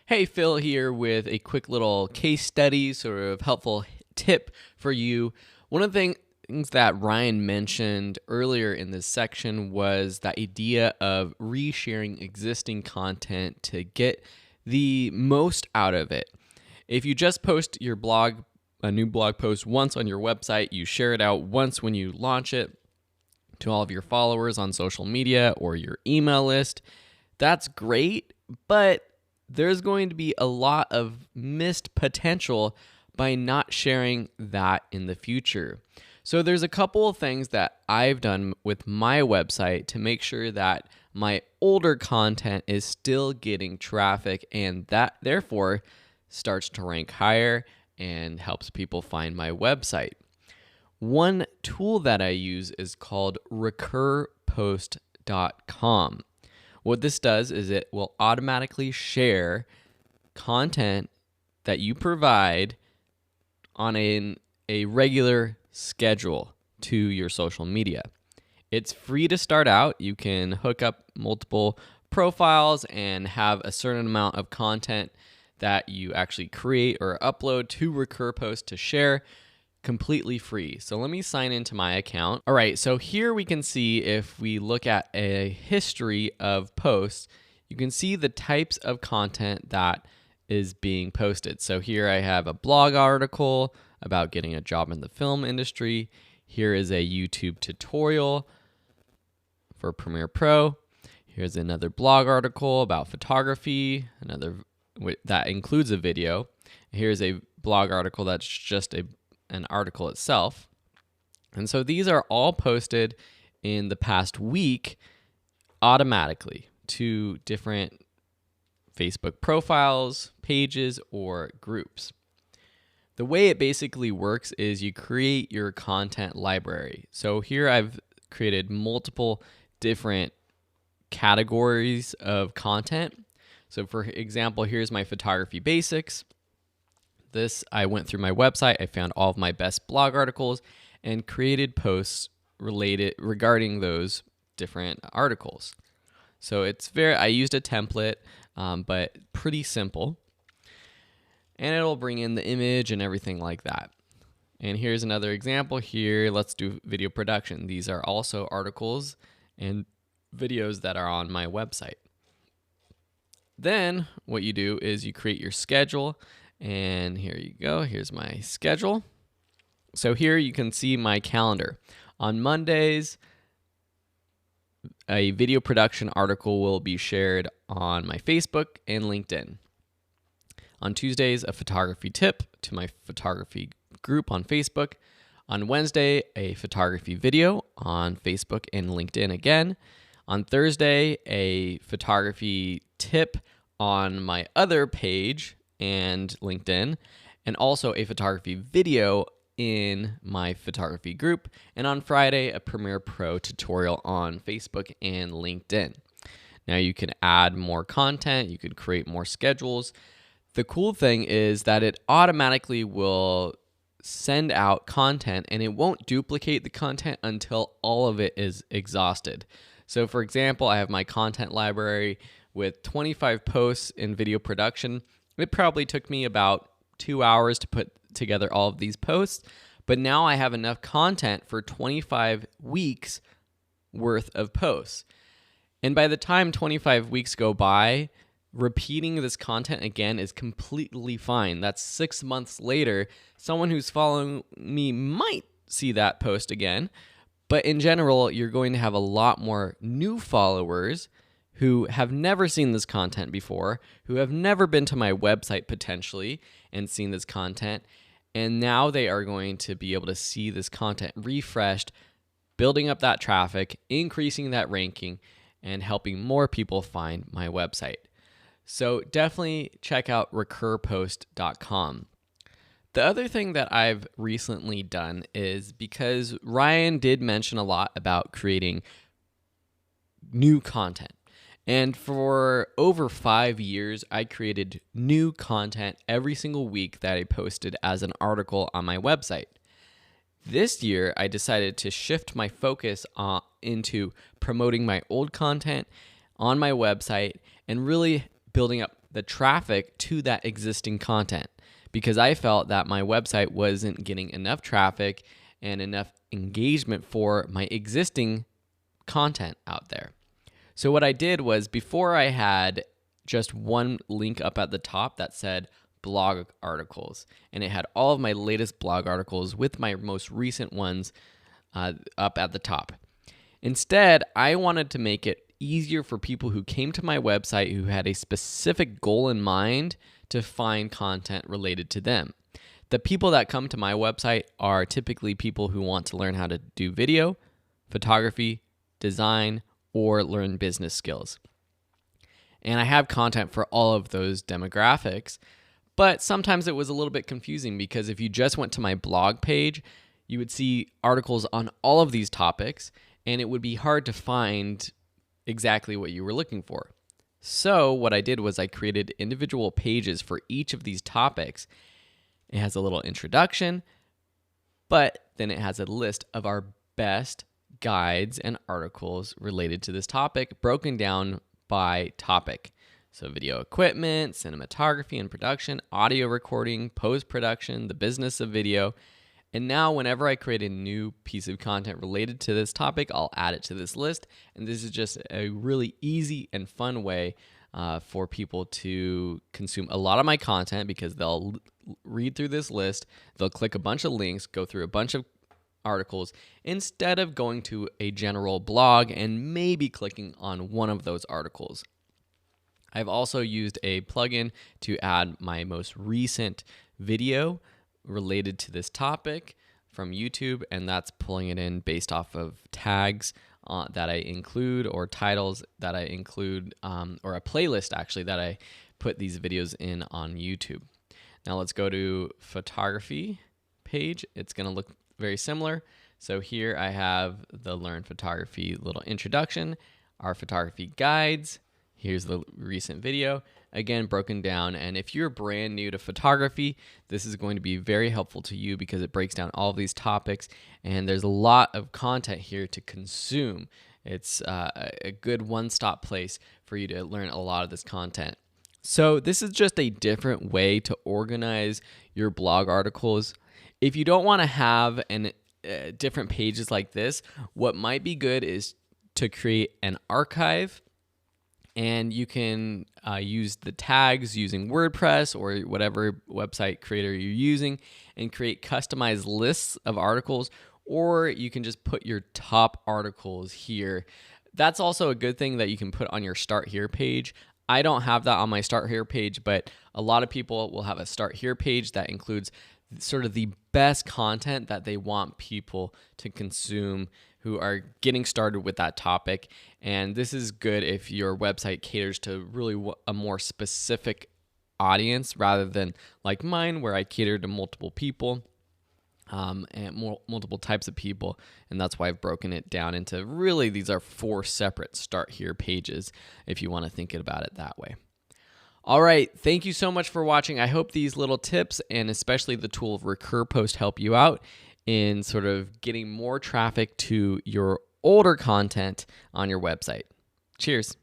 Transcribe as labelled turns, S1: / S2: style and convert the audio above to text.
S1: Hey, Phil here with a quick little case study, sort of helpful tip for you. One of the things that Ryan mentioned earlier in this section was the idea of resharing existing content to get the most out of it. If you just post your blog, a new blog post once on your website, you share it out once when you launch it to all of your followers on social media or your email list, that's great, but there's going to be a lot of missed potential by not sharing that in the future. So there's a couple of things that I've done with my website to make sure that my older content is still getting traffic and that therefore starts to rank higher and helps people find my website. One tool that I use is called recurpost.com. What this does is it will automatically share content that you provide on a regular schedule to your social media. It's free to start out. You can hook up multiple profiles and have a certain amount of content that you actually create or upload to RecurPost to share completely free. So let me sign into my account. All right, so here we can see if we look at a history of posts, you can see the types of content that is being posted. So here I have a blog article about getting a job in the film industry. Here is a YouTube tutorial for Premiere Pro. Here's another blog article about photography, another that includes a video. Here's a blog article that's just an article itself. And so these are all posted in the past week automatically to different Facebook profiles, pages, or groups. The way it basically works is you create your content library. So here I've created multiple different categories of content. So for example, here's my photography basics. I went through my website, I found all of my best blog articles and created posts regarding those different articles. So I used a template, but pretty simple. And it'll bring in the image and everything like that. And here's another example here. Let's do video production. These are also articles and videos that are on my website. Then what you do is you create your schedule. And here you go. Here's my schedule. So here you can see my calendar. On Mondays, a video production article will be shared on my Facebook and LinkedIn. On Tuesdays, a photography tip to my photography group on Facebook. On Wednesday, a photography video on Facebook and LinkedIn again. On Thursday, a photography tip on my other page and LinkedIn, and also a photography video in my photography group. And on Friday, a Premiere Pro tutorial on Facebook and LinkedIn. Now you can add more content, you could create more schedules. The cool thing is that it automatically will send out content and it won't duplicate the content until all of it is exhausted. So for example, I have my content library with 25 posts in video production. It probably took me about 2 hours to put together all of these posts, but now I have enough content for 25 weeks worth of posts. And by the time 25 weeks go by, repeating this content again is completely fine. That's 6 months later. Someone who's following me might see that post again, but in general, you're going to have a lot more new followers who have never seen this content before, who have never been to my website potentially and seen this content, and now they are going to be able to see this content refreshed, building up that traffic, increasing that ranking, and helping more people find my website. So definitely check out recurpost.com. The other thing that I've recently done is, because Ryan did mention a lot about creating new content. And for over 5 years, I created new content every single week that I posted as an article on my website. This year, I decided to shift my focus into promoting my old content on my website and really building up the traffic to that existing content, because I felt that my website wasn't getting enough traffic and enough engagement for my existing content out there. So what I did was, before I had just one link up at the top that said blog articles, and it had all of my latest blog articles with my most recent ones up at the top. Instead, I wanted to make it easier for people who came to my website who had a specific goal in mind to find content related to them. The people that come to my website are typically people who want to learn how to do video, photography, design, or learn business skills. And I have content for all of those demographics, but sometimes it was a little bit confusing, because if you just went to my blog page, you would see articles on all of these topics, and it would be hard to find exactly what you were looking for. So what I did was I created individual pages for each of these topics. It has a little introduction, but then it has a list of our best guides and articles related to this topic, broken down by topic. So video equipment, cinematography and production, audio recording, post-production, the business of video. And now whenever I create a new piece of content related to this topic, I'll add it to this list. And this is just a really easy and fun way for people to consume a lot of my content, because they'll read through this list, they'll click a bunch of links, go through a bunch of articles, instead of going to a general blog and maybe clicking on one of those articles. I've also used a plugin to add my most recent video related to this topic from YouTube, and that's pulling it in based off of tags that I include, or titles that I include, or a playlist actually that I put these videos in on YouTube. Now let's go to photography page. It's going to look very similar. So here I have the Learn Photography little introduction, our photography guides. Here's the recent video, again, broken down. And if you're brand new to photography, this is going to be very helpful to you, because it breaks down all of these topics, and there's a lot of content here to consume. It's a good one-stop place for you to learn a lot of this content. So this is just a different way to organize your blog articles. If you don't want to have different pages like this, what might be good is to create an archive. And you can use the tags using WordPress or whatever website creator you're using, and create customized lists of articles, or you can just put your top articles here. That's also a good thing that you can put on your Start Here page. I don't have that on my Start Here page, but a lot of people will have a Start Here page that includes sort of the best content that they want people to consume who are getting started with that topic. And this is good if your website caters to really a more specific audience, rather than like mine, where I cater to multiple people and multiple types of people. And that's why I've broken it down into, really, these are 4 separate Start Here pages, if you want to think about it that way. All right, thank you so much for watching. I hope these little tips, and especially the tool of Recur Post, help you out in sort of getting more traffic to your older content on your website. Cheers.